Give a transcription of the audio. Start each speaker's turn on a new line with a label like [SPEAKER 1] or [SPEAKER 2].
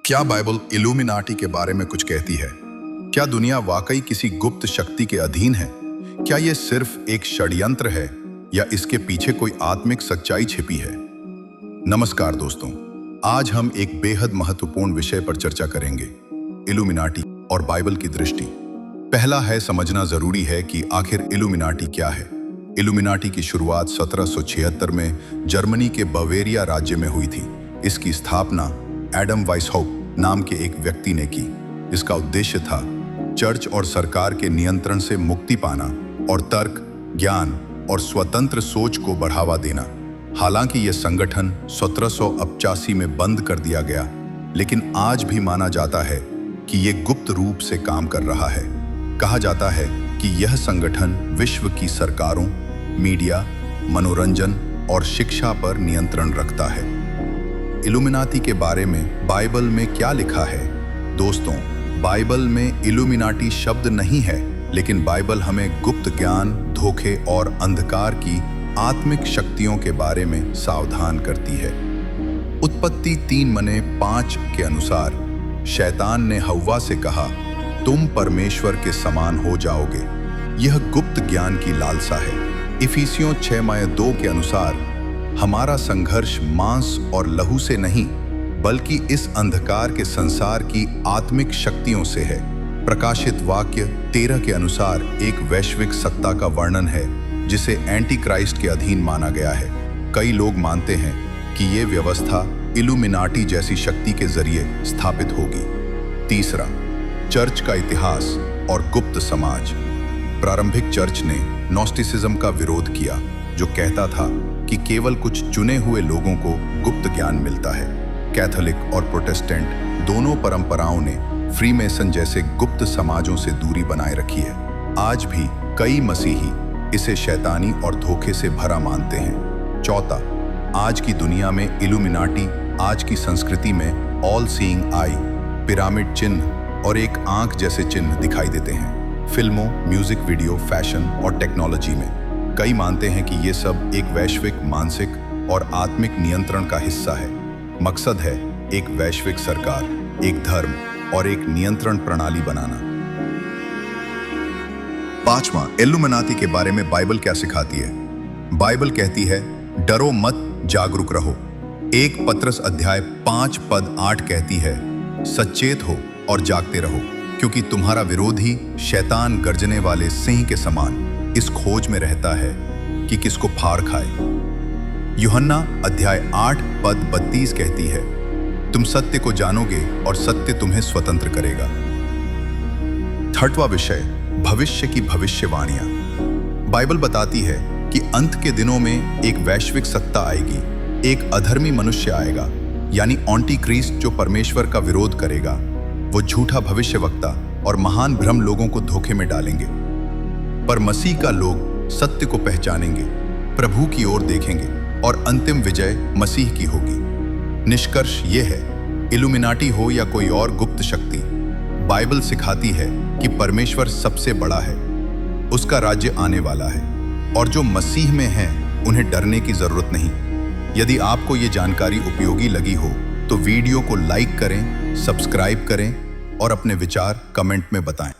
[SPEAKER 1] क्या Bible illuminati के बारे में कुछ कहती है? क्या दुनिया वाकई किसी गुप्त शक्ति के अधीन है? क्या यह सिर्फ एक षड्यंत्र है या इसके पीछे कोई आत्मिक सच्चाई छिपी है? नमस्कार दोस्तों, आज हम एक बेहद महत्वपूर्ण विषय पर चर्चा करेंगे, इल्यूमिनाटी और बाइबल की दृष्टि। पहला है, समझना जरूरी है कि आखिर इल्यूमिनाटी क्या है। इल्यूमिनाटी की शुरुआत 1776 में जर्मनी के बवेरिया राज्य में हुई थी। इसकी स्थापना एडम वाइसहॉफ नाम के एक व्यक्ति ने की। इसका उद्देश्य था चर्च और सरकार के नियंत्रण से मुक्ति पाना और तर्क, ज्ञान और स्वतंत्र सोच को बढ़ावा देना। हालांकि यह संगठन 1785 में बंद कर दिया गया, लेकिन आज भी माना जाता है कि यह गुप्त रूप से काम कर रहा है। कहा जाता है कि यह संगठन विश्व की सरकारों, मीडिया, मनोरंजन और शिक्षा पर नियंत्रण रखता है। इल्यूमिनाटी के बारे में बाइबल में क्या लिखा है? दोस्तों, बाइबल में इल्यूमिनाटी शब्द नहीं है, लेकिन बाइबल हमें गुप्त ज्ञान, धोखे और अंधकार की आत्मिक शक्तियों के बारे में सावधान करती है। उत्पत्ति 3:5 के अनुसार शैतान ने हव्वा से कहा, तुम परमेश्वर के समान हो जाओगे। यह गुप्त ज्ञान की लालसा है। इफिसियों 6:2 के अनुसार हमारा संघर्ष मांस और लहू से नहीं, बल्कि इस अंधकार के संसार की आत्मिक शक्तियों से है। प्रकाशित वाक्य 13 के अनुसार एक वैश्विक सत्ता का वर्णन है जिसे एंटी क्राइस्ट के अधीन माना गया है। कई लोग मानते हैं कि ये व्यवस्था इल्यूमिनाटी जैसी शक्ति के जरिए स्थापित होगी। तीसरा, चर्च का इतिहास और गुप्त समाज। प्रारंभिक चर्च ने नोस्टिसिज्म का विरोध किया, जो कहता था कि केवल कुछ चुने हुए लोगों को गुप्त ज्ञान मिलता है। कैथोलिक और प्रोटेस्टेंट दोनों परंपराओं ने फ्रीमेसन जैसे गुप्त समाजों से दूरी बनाए रखी है। आज भी कई मसीही इसे शैतानी और धोखे से भरा मानते हैं। चौथा, आज की दुनिया में इल्यूमिनाटी आज की संस्कृति में ऑल सीइंग आई, पिरामिड चिन्ह और एक आंख जैसे चिन्ह दिखाई देते हैं। फिल्मों, म्यूजिक वीडियो, फैशन और टेक्नोलॉजी में कई मानते हैं कि ये सब एक वैश्विक मानसिक और आत्मिक नियंत्रण का हिस्सा है। मकसद है एक वैश्विक सरकार, एक धर्म और एक नियंत्रण प्रणाली बनाना। पांचवा, इल्यूमिनाटी के बारे में बाइबल क्या सिखाती है? बाइबल कहती है, डरो मत, जागरूक रहो। 1 पत्रस अध्याय 5:8 कहती है, सचेत हो और जागते रहो, क्योंकि तुम्हारा विरोधी शैतान गर्जने वाले सिंह के समान इस खोज में रहता है कि किसको फाड़ खाए। यूहन्ना अध्याय 8:32 कहती है, तुम सत्य को जानोगे और सत्य तुम्हें स्वतंत्र करेगा। छठवां विषय, भविष्य की भविष्यवाणियां। बाइबल बताती है कि अंत के दिनों में एक वैश्विक सत्ता आएगी, एक अधर्मी मनुष्य आएगा, यानी एंटी क्राइस्ट, जो परमेश्वर का विरोध करेगा। वो झूठा भविष्यवक्ता और महान भ्रम लोगों को धोखे में डालेंगे। पर मसीह का लोग सत्य को पहचानेंगे, प्रभु की ओर देखेंगे और अंतिम विजय मसीह की होगी। निष्कर्ष ये है, इल्यूमिनाटी हो या कोई और गुप्त शक्ति, बाइबल सिखाती है कि परमेश्वर सबसे बड़ा है, उसका राज्य आने वाला है और जो मसीह में हैं उन्हें डरने की जरूरत नहीं। यदि आपको ये जानकारी उपयोगी लगी हो तो वीडियो को लाइक करें, सब्सक्राइब करें और अपने विचार कमेंट में बताएं।